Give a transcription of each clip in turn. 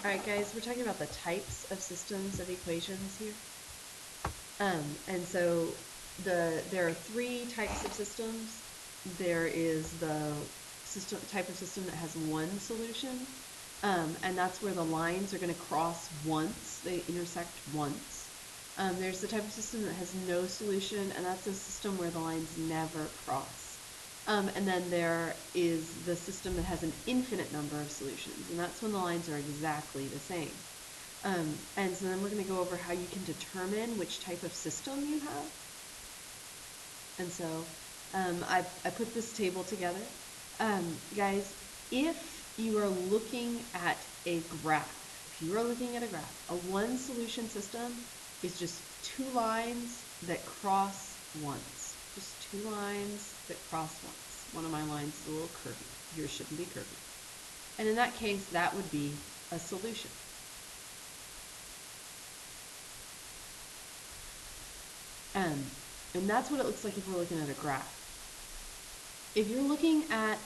Alright guys, we're talking about the types of systems of equations here. And so there are three types of systems. There is the type of system that has one solution, and that's where the lines are going to cross once, they intersect once. There's the type of system that has no solution, and that's a system where the lines never cross. And then there is the system that has an infinite number of solutions, and that's when the lines are exactly the same. And so then we're going to go over how you can determine which type of system you have. And so I put this table together. Guys, if you are looking at a graph, a one solution system is just two lines that cross once. Just two lines that cross once. One of my lines is a little curvy. Yours shouldn't be curvy. And in that case, that would be a solution. And that's what it looks like if we're looking at a graph. If you're looking at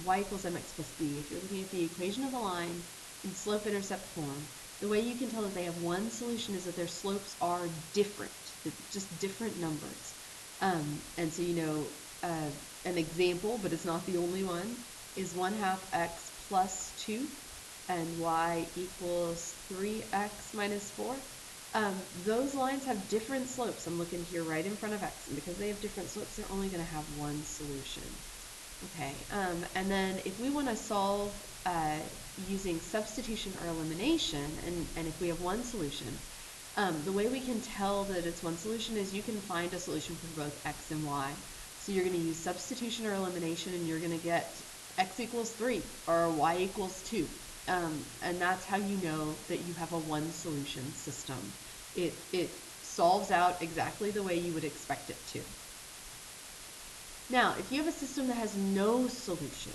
y equals mx plus b, if you're looking at the equation of a line in slope-intercept form, the way you can tell that they have one solution is that their slopes are different, just different numbers. And so, an example, but it's not the only one, is 1/2 x plus 2 and y equals 3x minus 4. Those lines have different slopes. I'm looking here right in front of x, and because they have different slopes, they're only going to have one solution. Okay, and then if we want to solve using substitution or elimination, and if we have one solution, the way we can tell that it's one solution is you can find a solution for both x and y. So you're going to use substitution or elimination, and you're going to get x equals 3 or y equals 2. And that's how you know that you have a one solution system. It solves out exactly the way you would expect it to. Now, if you have a system that has no solution,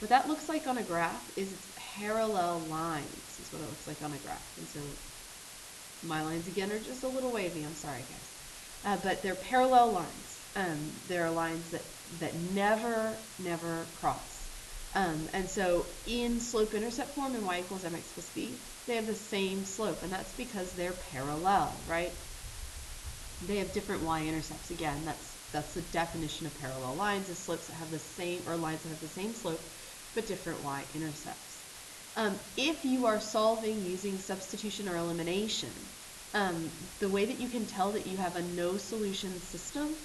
what that looks like on a graph is it's parallel lines, is what it looks like on a graph. And so my lines again are just a little wavy, I'm sorry guys. But they're parallel lines. There are lines that never cross. And so in slope-intercept form in y equals mx plus b, they have the same slope, and that's because they're parallel, right? They have different y-intercepts. Again, that's the definition of parallel lines, is slopes that have the same, or lines that have the same slope, but different y-intercepts. If you are solving using substitution or elimination, the way that you can tell that you have a no-solution system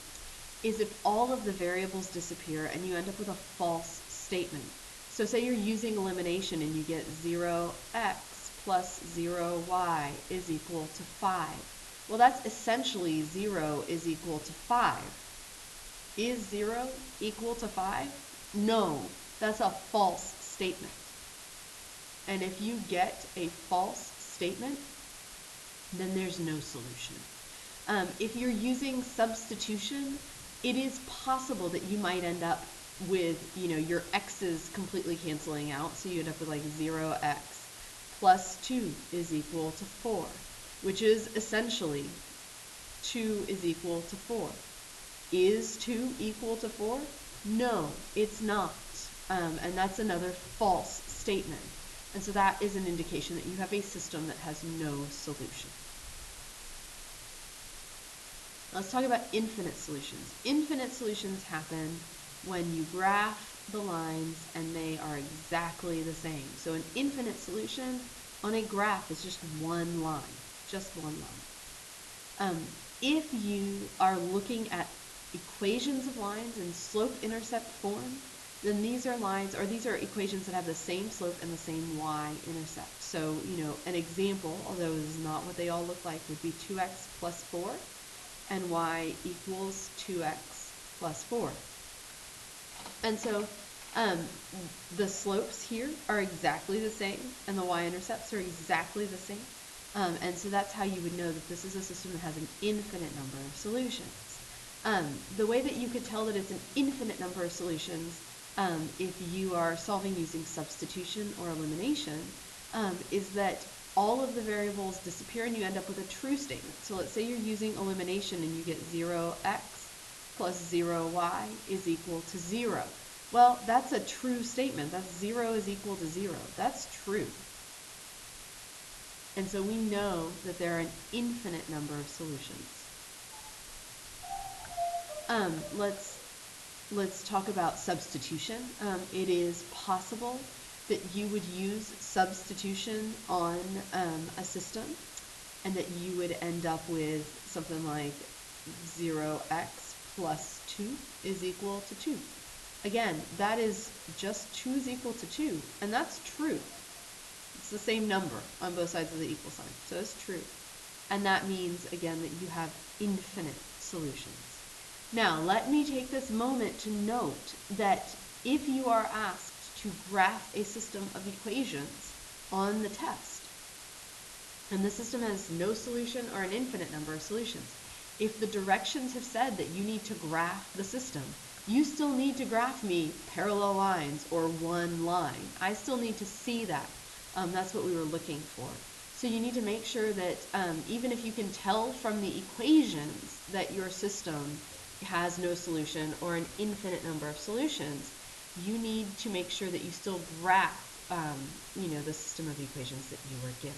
is if all of the variables disappear and you end up with a false statement. So say you're using elimination and you get 0x plus 0y is equal to 5. Well, that's essentially 0 is equal to 5. Is 0 equal to 5? No, that's a false statement. And if you get a false statement, then there's no solution. If you're using substitution, it is possible that you might end up with, your x's completely canceling out, so you end up with like 0x plus 2 is equal to 4, which is essentially 2 is equal to 4. Is 2 equal to 4? No, it's not. And that's another false statement. And so that is an indication that you have a system that has no solution. Let's talk about infinite solutions. Infinite solutions happen when you graph the lines and they are exactly the same. So an infinite solution on a graph is just one line, If you are looking at equations of lines in slope-intercept form, then these are lines, or these are equations that have the same slope and the same y-intercept. So, an example, although this is not what they all look like, would be 2x plus 4 and y equals 2x plus 4. And so the slopes here are exactly the same, and the y-intercepts are exactly the same. And so that's how you would know that this is a system that has an infinite number of solutions. The way that you could tell that it's an infinite number of solutions if you are solving using substitution or elimination is that all of the variables disappear and you end up with a true statement. So let's say you're using elimination and you get 0x plus 0y is equal to 0. Well, that's a true statement. That's 0 is equal to 0. That's true. And so we know that there are an infinite number of solutions. Let's talk about substitution. It is possible that you would use substitution on a system and that you would end up with something like 0x plus 2 is equal to 2. Again, that is just 2 is equal to 2, and that's true. It's the same number on both sides of the equal sign, so it's true. And that means, again, that you have infinite solutions. Now, let me take this moment to note that if you are asked to graph a system of equations on the test, and the system has no solution or an infinite number of solutions, if the directions have said that you need to graph the system, you still need to graph me parallel lines or one line. I still need to see that. That's what we were looking for. So you need to make sure that even if you can tell from the equations that your system has no solution or an infinite number of solutions, you need to make sure that you still graph the system of equations that you were given.